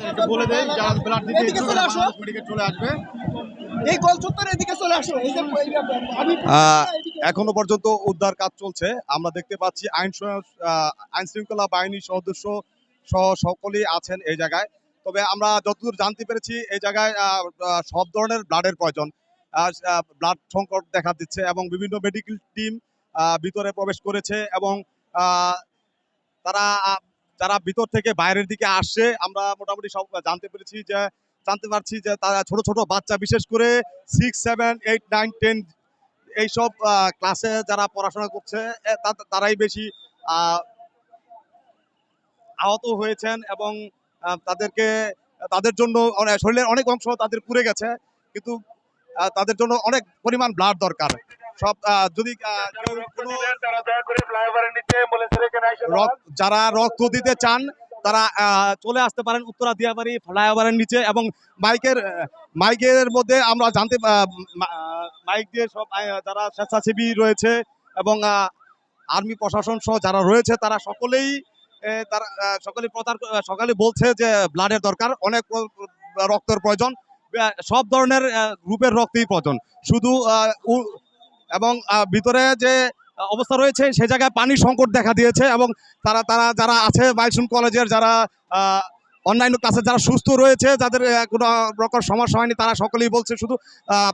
বলে দেই যারা ব্লাড দিতে ইচ্ছুক তারা বাংলাদেশ মেডিকেল চলে আসবে। এই গোল চত্বরের এদিকে চলে আসো। এই যে এখনো পর্যন্ত উদ্ধার কাজ চলছে। আমরা দেখতে পাচ্ছি আইন শৃঙ্খলা বাহিনীর সদস্য সহ সকলেই আছেন এই জায়গায়। তবে আমরা যতদূর জানতে পেরেছি এই জায়গায় সব ধরনের ব্লাডের প্রয়োজন। ব্লাড সংকট দেখা দিচ্ছে এবং বিভিন্ন মেডিকেল টিম ভিতরে প্রবেশ করেছে এবং তারা যারা ভিতর থেকে বাইরের দিকে আসছে আমরা মোটামুটি সব জানতে পারছি যে তারা ছোট ছোট বাচ্চা, বিশেষ করে 6, 7, 8, 9, 10 এইসব ক্লাসে যারা পড়াশোনা করছে তারাই বেশি আহত হয়েছেন এবং তাদের জন্য শরীরের অনেক অংশ তাদের পুড়ে গেছে, কিন্তু তাদের জন্য অনেক পরিমাণ ব্লাড দরকার। সব যদি যারা রক্ত দিতে চান তারা চলে আসতে পারেন উত্তরা দিয়াবাড়ি ফ্লাইওভারের নিচে, এবং মাইকের মধ্যে আমরা মাইক দিয়ে সব যারা স্বেচ্ছাসেবী রয়েছে এবং আর্মি প্রশাসন সহ যারা রয়েছে তারা সকলেই সকালে বলছে যে ব্লাডের দরকার, অনেক রক্তের প্রয়োজন, সব ধরনের গ্রুপের রক্তই প্রয়োজন। শুধু এবং ভিতরে যে অবস্থা রয়েছে সে জায়গায় পানির সংকট দেখা দিয়েছে এবং তারা যারা আছে মাইলস্টোন কলেজের যারা অন্যান্য ক্লাসে যারা সুস্থ রয়েছে, যাদের কোনো রকম সমস্যা হয়নি, তারা সকলেই বলছে শুধু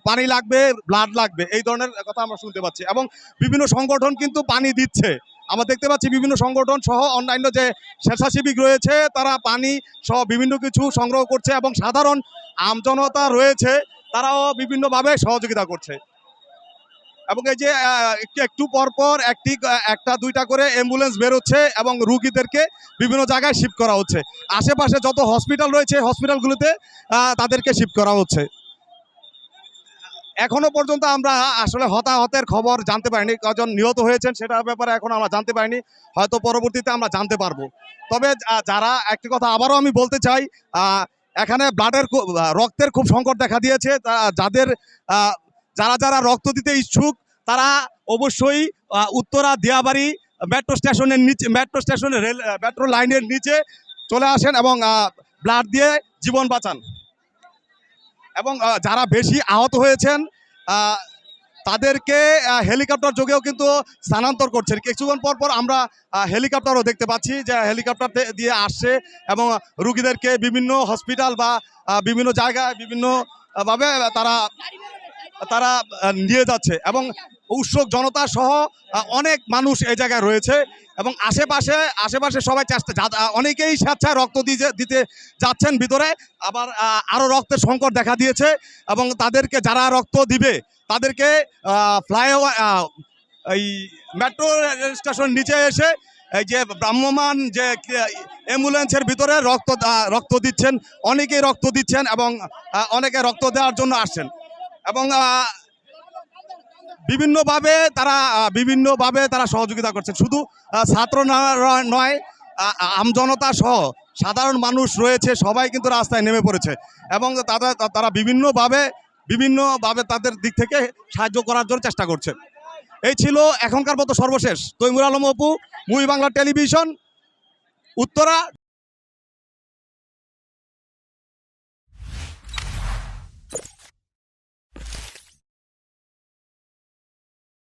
পানি লাগবে, ব্লাড লাগবে, এই ধরনের কথা আমরা শুনতে পাচ্ছি। এবং বিভিন্ন সংগঠন কিন্তু পানি দিচ্ছে, আমরা দেখতে পাচ্ছি বিভিন্ন সংগঠন সহ অন্যান্য যে স্বেচ্ছাসেবী রয়েছে তারা পানি সহ বিভিন্ন কিছু সংগ্রহ করছে এবং সাধারণ আমজনতা রয়েছে তারাও বিভিন্নভাবে সহযোগিতা করছে। এবং এই যে একটু পরপর একটা দুইটা করে অ্যাম্বুলেন্স বেরোচ্ছে এবং রুগীদেরকে বিভিন্ন জায়গায় শিফট করা হচ্ছে। আশেপাশে যত হসপিটাল রয়েছে হসপিটালগুলোতে তাদেরকে শিফট করা হচ্ছে। এখনো পর্যন্ত আমরা আসলে হতাহতের খবর জানতে পারিনি, কজন নিহত হয়েছেন সেটার ব্যাপারে এখন আমরা জানতে পারিনি, হয়তো পরবর্তীতে আমরা জানতে পারবো। তবে যারা একটি কথা আবারও আমি বলতে চাই, এখানে রক্তের খুব সংকট দেখা দিয়েছে। যারা রক্ত দিতে ইচ্ছুক তারা অবশ্যই উত্তরা দিয়াবাড়ি মেট্রো স্টেশনের মেট্রো লাইনের নিচে চলে আসেন এবং ব্লাড দিয়ে জীবন বাঁচান। এবং যারা বেশি আহত হয়েছেন তাদেরকে হেলিকপ্টার যোগেও কিন্তু স্থানান্তর করছেন। কিছুক্ষণ পর আমরা হেলিকপ্টারও দেখতে পাচ্ছি যে হেলিকপ্টার দিয়ে আসছে এবং রুগীদেরকে বিভিন্ন হসপিটাল বা বিভিন্ন জায়গায় বিভিন্নভাবে তারা নিয়ে যাচ্ছে এবং উৎসুক জনতা সহ অনেক মানুষ এই জায়গায় রয়েছে এবং আশেপাশে সবাই অনেকেই স্বেচ্ছায় রক্ত দিতে যাচ্ছেন ভিতরে। আবার আরও রক্তের সংকট দেখা দিয়েছে এবং তাদেরকে যারা রক্ত দিবে তাদেরকে ফ্লাইওভার এই মেট্রো স্টেশন নিচে এসে এই যে ভ্রাম্যমান যে অ্যাম্বুলেন্সের ভিতরে রক্ত দিচ্ছেন, অনেকেই রক্ত দিচ্ছেন এবং অনেকে রক্ত দেওয়ার জন্য আসছেন এবং বিভিন্নভাবে তারা সহযোগিতা করছেন। শুধু ছাত্র নয়, আমজনতা সহ সাধারণ মানুষ রয়েছে, সবাই কিন্তু রাস্তায় নেমে পড়েছে এবং তারা বিভিন্নভাবে তাদের দিক থেকে সাহায্য করার জন্য চেষ্টা করছে। এই ছিল এখনকার মতো সর্বশেষ। Taimur Alam Apu, movie Bangla television, Uttara.